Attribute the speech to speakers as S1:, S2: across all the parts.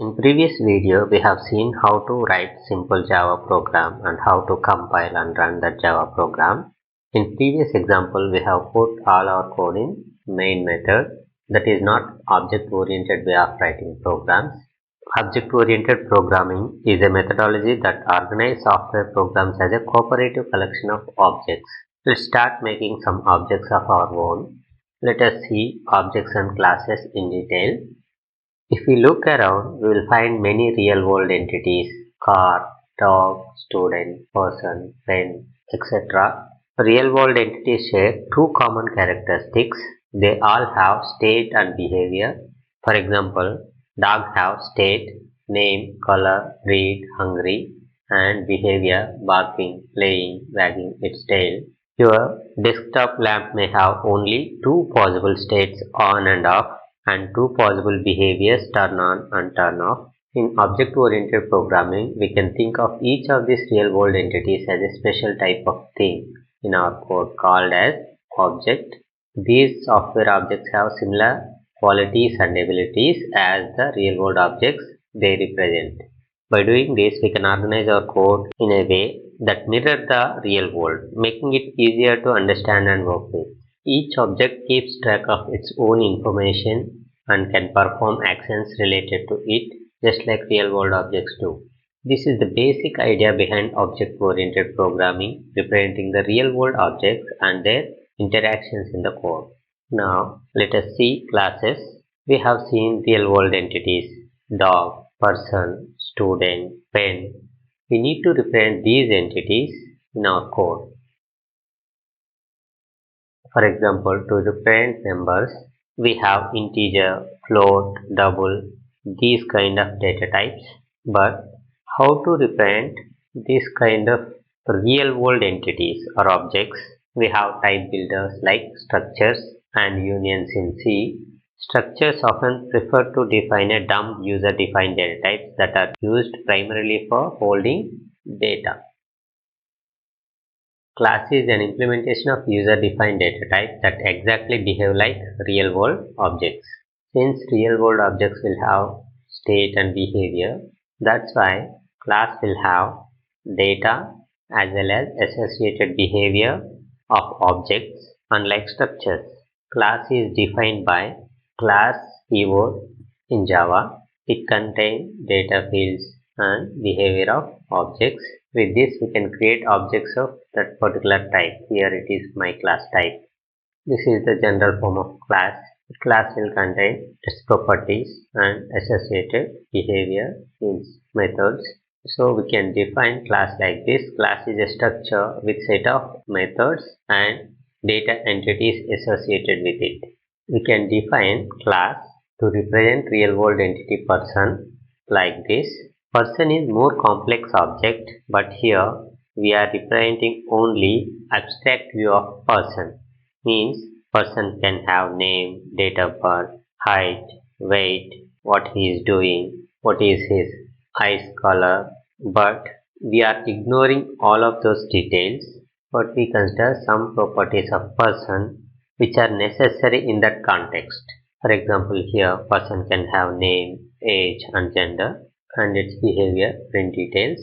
S1: In previous video, we have seen how to write simple Java program and how to compile and run that Java program. In previous example, we have put all our code in main method. That is not object-oriented way of writing programs. Object-oriented programming is a methodology that organizes software programs as a cooperative collection of objects. Let's start making some objects of our own. Let us see objects and classes in detail. If we look around, we will find many real-world entities: car, dog, student, person, pen, etc. Real-world entities share two common characteristics. They all have state and behavior. For example, dogs have state, name, color, breed, hungry, and behavior, barking, playing, wagging its tail. Your desktop lamp may have only two possible states, on and off, and two possible behaviors, turn on and turn off. In object-oriented programming, we can think of each of these real-world entities as a special type of thing in our code called as object. These software objects have similar qualities and abilities as the real-world objects they represent. By doing this, we can organize our code in a way that mirrors the real world, making it easier to understand and work with. Each object keeps track of its own information and can perform actions related to it, just like real-world objects do. This is the basic idea behind object-oriented programming, representing the real-world objects and their interactions in the code. Now, let us see classes. We have seen real-world entities: dog, person, student, pen. We need to represent these entities in our code. For example, to represent numbers, we have integer, float, double, these kind of data types. But how to represent this kind of real world entities or objects? We have type builders like structures and unions in C. Structures often prefer to define a dumb user-defined data types that are used primarily for holding data. Class is an implementation of user-defined data types that exactly behave like real-world objects. Since real-world objects will have state and behavior, that's why class will have data as well as associated behavior of objects, unlike structures. Class is defined by class keyword in Java. It contains data fields and behavior of objects. With this, we can create objects of that particular type. Here it is my class type. This is the general form of class. The class will contain its properties and associated behavior means methods. So we can define class like this. Class is a structure with set of methods and data entities associated with it. We can define class to represent real-world entity person like this. Person is more complex object, but here we are representing only abstract view of person. Means person can have name, date of birth, height, weight, what he is doing, what is his eyes color, but we are ignoring all of those details, but we consider some properties of person which are necessary in that context. For example, here person can have name, age and gender, and its behavior print details,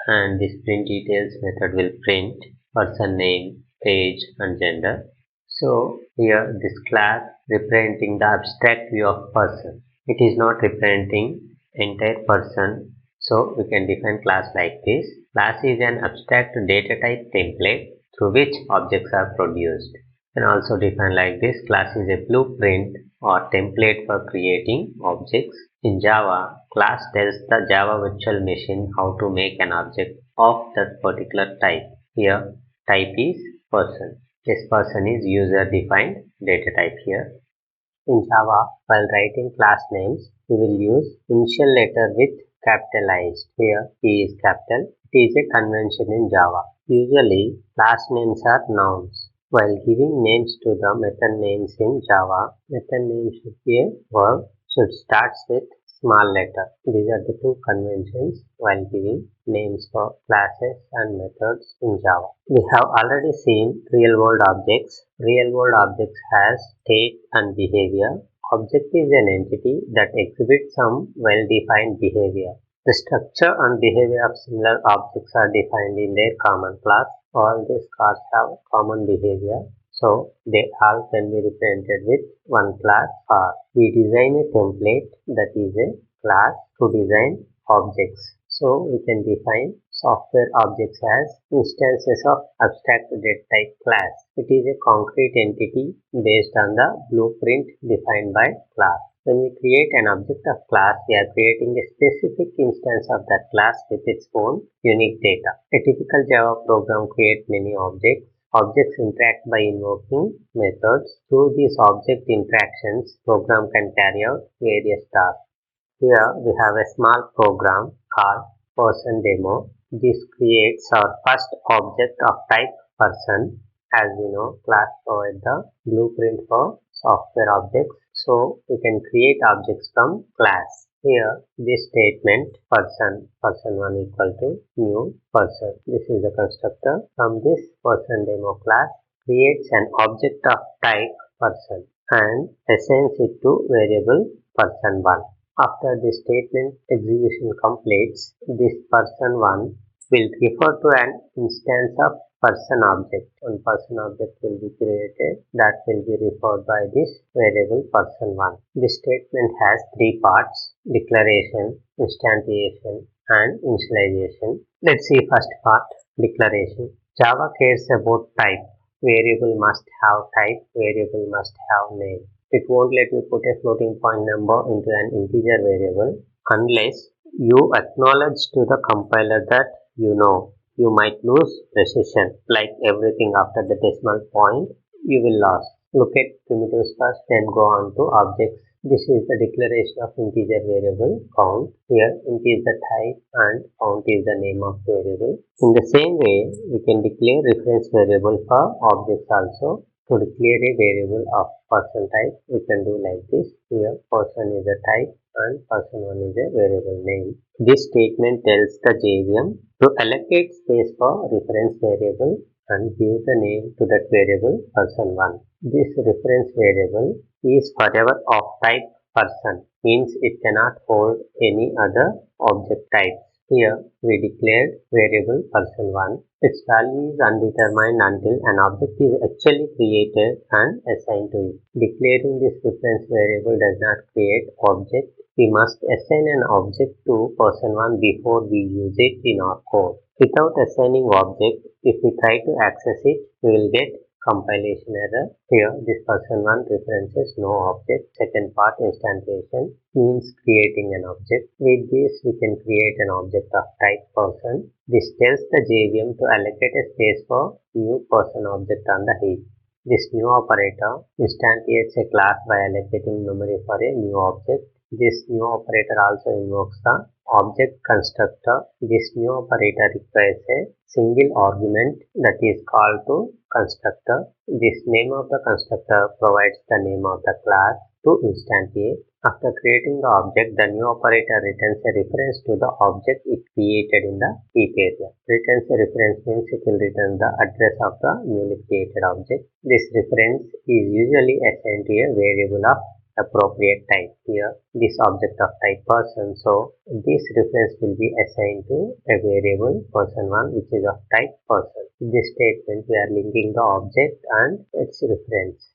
S1: and this print details method will print person name, age and gender. So here this class representing the abstract view of person. It is not representing entire person, so we can define class like this. Class is an abstract data type template through which objects are produced. You can also define like this. Class is a blueprint or template for creating objects. In Java, class tells the Java virtual machine how to make an object of that particular type. Here, type is person. This person is user-defined data type here. In Java, while writing class names, we will use initial letter with capitalized. Here, P is capital. It is a convention in Java. Usually, class names are nouns. While giving names to the method names in Java, method name should be a verb, should start with small letter. These are the two conventions while giving names for classes and methods in Java. We have already seen real-world objects. Real-world objects has state and behavior Object is an entity that exhibits some well-defined behavior. The structure and behavior of similar objects are defined in their common class. All these classes have common behavior, so they all can be represented with one class R. We design a template that is a class to design objects. So we can define software objects as instances of abstract data type class. It is a concrete entity based on the blueprint defined by class. When we create an object of class, we are creating a specific instance of that class with its own unique data. A typical Java program creates many objects. Objects interact by invoking methods. Through these object interactions, program can carry out various tasks. Here we have a small program called PersonDemo. This creates our first object of type person. As we know, class provides the blueprint for software objects. So we can create objects from class. Here this statement person1 equal to new person. This is the constructor. From this PersonDemo class creates an object of type person and assigns it to variable person1. After the statement execution completes, this person1 will refer to an instance of person object. One person object will be created that will be referred by this variable person1. This statement has three parts: declaration, instantiation, and initialization. Let's see first part, declaration. Java cares about type. Variable must have type, variable must have name. It won't let you put a floating point number into an integer variable unless you acknowledge to the compiler that you know you might lose precision, like everything after the decimal point you will lose. Look at primitives first, then go on to objects. This is the declaration of integer variable count. Here int is the type and count is the name of variable. In the same way, we can declare reference variable for objects also. To declare a variable of person type, we can do like this. Here person is a type and person1 is a variable name. This statement tells the JVM to allocate space for reference variable and give the name to that variable person1. This reference variable is forever of type person, means it cannot hold any other object type. Here we declared variable person1. Its value is undetermined until an object is actually created and assigned to it. Declaring this reference variable does not create object. We must assign an object to person1 before we use it in our code. Without assigning object, if we try to access it, we will get compilation error. Here this person1 references no object. Second part, instantiation, means creating an object. With this we can create an object of type person. This tells the JVM to allocate a space for new person object on the heap. This new operator instantiates a class by allocating memory for a new object. This new operator also invokes the object constructor. This new operator requires a single argument that is called to constructor. This name of the constructor provides the name of the class to instantiate. After creating the object, the new operator returns a reference to the object it created in the heap area. Returns a reference means it will return the address of the newly created object. This reference is usually assigned to a variable of appropriate type. Here this object of type person, so this reference will be assigned to a variable person1 which is of type person. In this statement we are linking the object and its reference.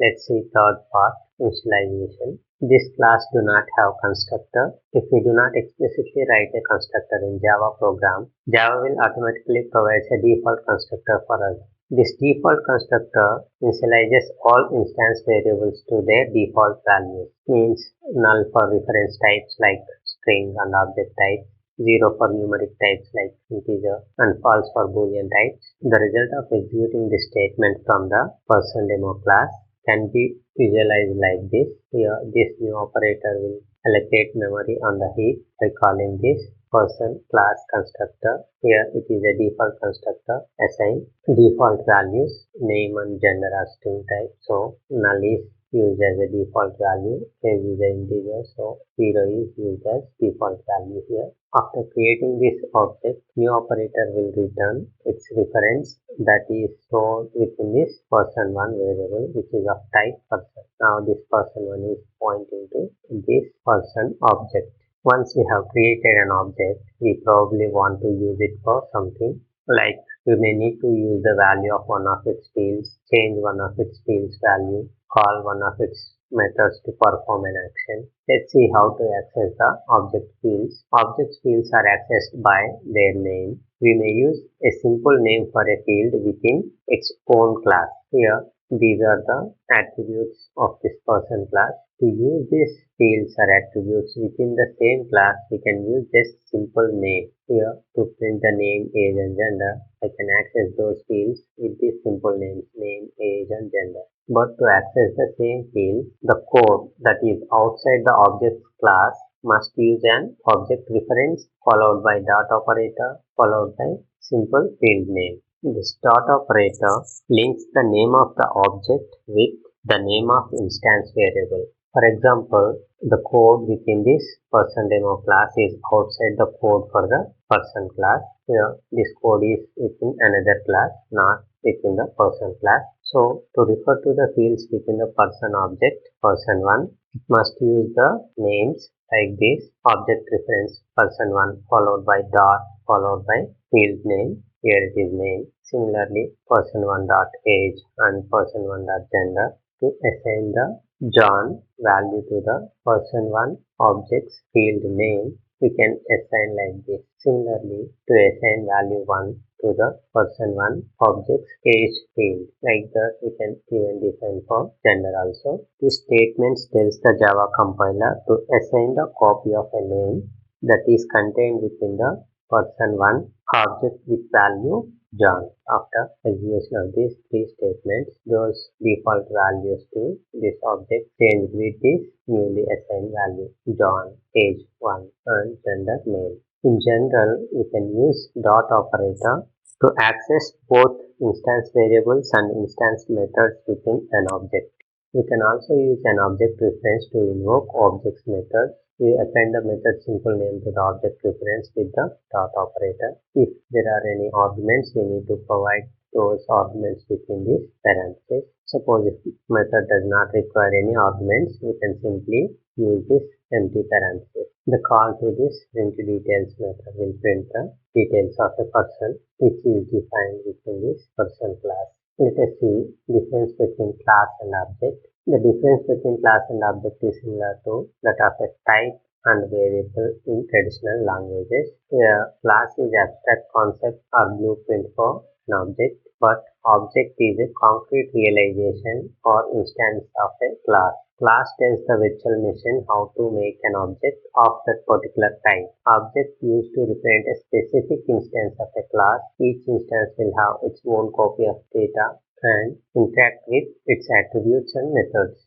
S1: Let's see third part, initialization. This class do not have constructor. If we do not explicitly write a constructor in Java program, Java will automatically provide a default constructor for us. This default constructor initializes all instance variables to their default values, means null for reference types like string and object types, 0 for numeric types like integer, and false for boolean types. The result of executing this statement from the PersonDemo class can be visualized like this. Here this new operator will allocate memory on the heap by calling this person class constructor. Here it is a default constructor. Assign default values, name and gender as string type. So null is used as a default value, age is an integer, so 0 is used as default value here. After creating this object, new operator will return its reference that is stored within this person1 variable, which is of type person. Now this person1 is pointing to this person object. Once we have created an object, we probably want to use it for something, like we may need to use the value of one of its fields, change one of its fields value, call one of its methods to perform an action. Let's see how to access the object fields. Object fields are accessed by their name. We may use a simple name for a field within its own class. Here, these are the attributes of this person class. To use these fields or attributes within the same class, we can use just simple name. Here, to print the name, age and gender, I can access those fields with these simple names, name, age and gender. But to access the same field, the code that is outside the object class must use an object reference followed by dot operator followed by simple field name. This dot operator links the name of the object with the name of instance variable. For example, the code within this PersonDemo class is outside the code for the person class. Here, this code is within another class, not within the person class. So, to refer to the fields within the person object, person1, it must use the names like this, object reference person1 followed by dot followed by field name. Here it is name. Similarly, person1 dot age and person1 dot gender. To assign the John value to the person1 object's field name, we can assign like this. Similarly, to assign value 1 to the person1 object's age field, like that we can even define for gender also. This statement tells the Java compiler to assign the copy of a name that is contained within the person1 object with value John. After execution of these three statements, those default values to this object change with this newly assigned value John, age 1 and gender male. In general, we can use dot operator to access both instance variables and instance methods within an object. We can also use an object reference to invoke objects methods. We append the method simple name to the object reference with the dot operator. If there are any arguments, we need to provide those arguments within this parenthesis. Suppose if method does not require any arguments, we can simply use this empty parenthesis. The call to this print details method will print the details of a person which is defined within this person class. Let us see difference between class and object. The difference between class and object is similar to that of a type and variable in traditional languages. Here, class is abstract concept or blueprint for an object, but object is a concrete realization or instance of a class. Class tells the virtual machine how to make an object of that particular type. Object used to represent a specific instance of a class. Each instance will have its own copy of data and interact with its attributes and methods.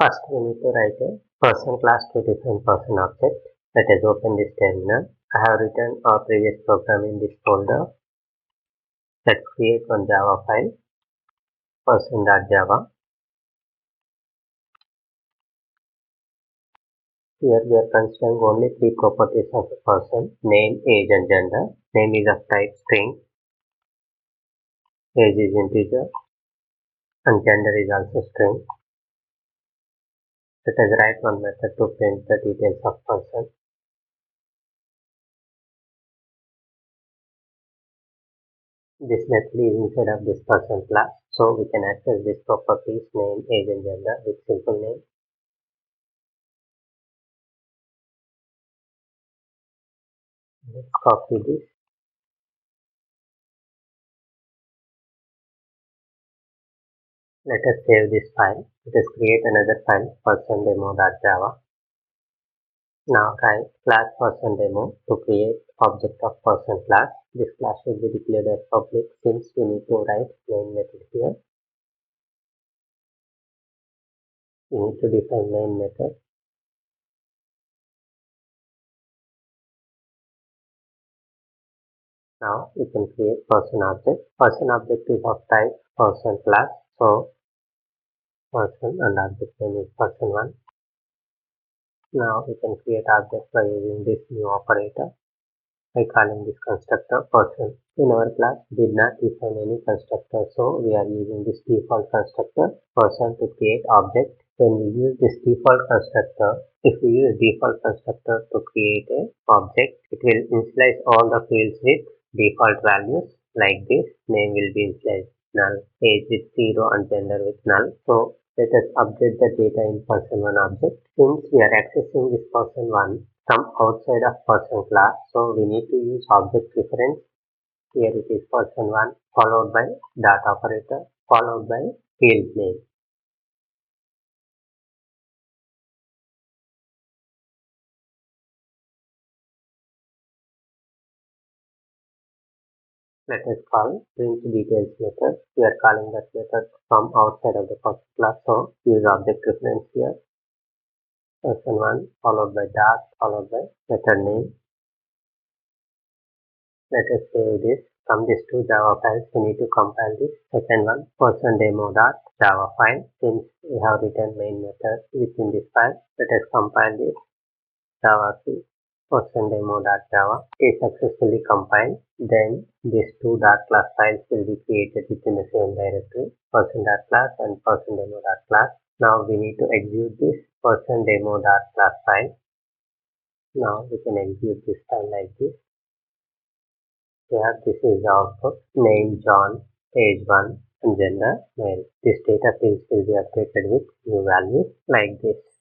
S1: First, we need to write a person class to define person object. Let us open this terminal. I have written our previous program in this folder. Let's create one Java file, person.java. Here we are considering only three properties of a person: name, age and gender. Name is of type string, age is integer, and gender is also string. Let us write one method to print the details of person. This method is inside of this person class, so we can access these properties name, age and gender with simple name. Let's copy this. Let us save this file. Let us create another file, PersonDemo.java. Now write class PersonDemo to create object of person class. This class should be declared as public since we need to write main method here. We need to define main method. Now we can create person object. Person object is of type person class. So person and object name is person1. Now we can create objects by using this new operator by calling this constructor person. In our class, we did not define any constructor, so we are using this default constructor person to create object. When we use this default constructor, if we use default constructor to create a object, it will initialize all the fields with default values like this. Name will be initialized null, age with 0 and gender with null. So let us update the data in person1 object. Since we are accessing this person1 from outside of person class, so we need to use object reference. Here it is person1 followed by dot operator followed by field name. Let us call print details method. We are calling that method from outside of the person class, so use object reference here. Person1 followed by dot followed by method name. Let us save this. From these two Java files, we need to compile this second one, PersonDemo.java file. Since we have written main method within this file, let us compile this Java PersonDemo.java. It is successfully compiled. Then these two .class files will be created within the same directory, person.class and PersonDemo.class. Now we need to execute this PersonDemo.class file. Now we can execute this file like this. Here this is the output, name John, age 1 and gender male. This data fields will be updated with new values like this.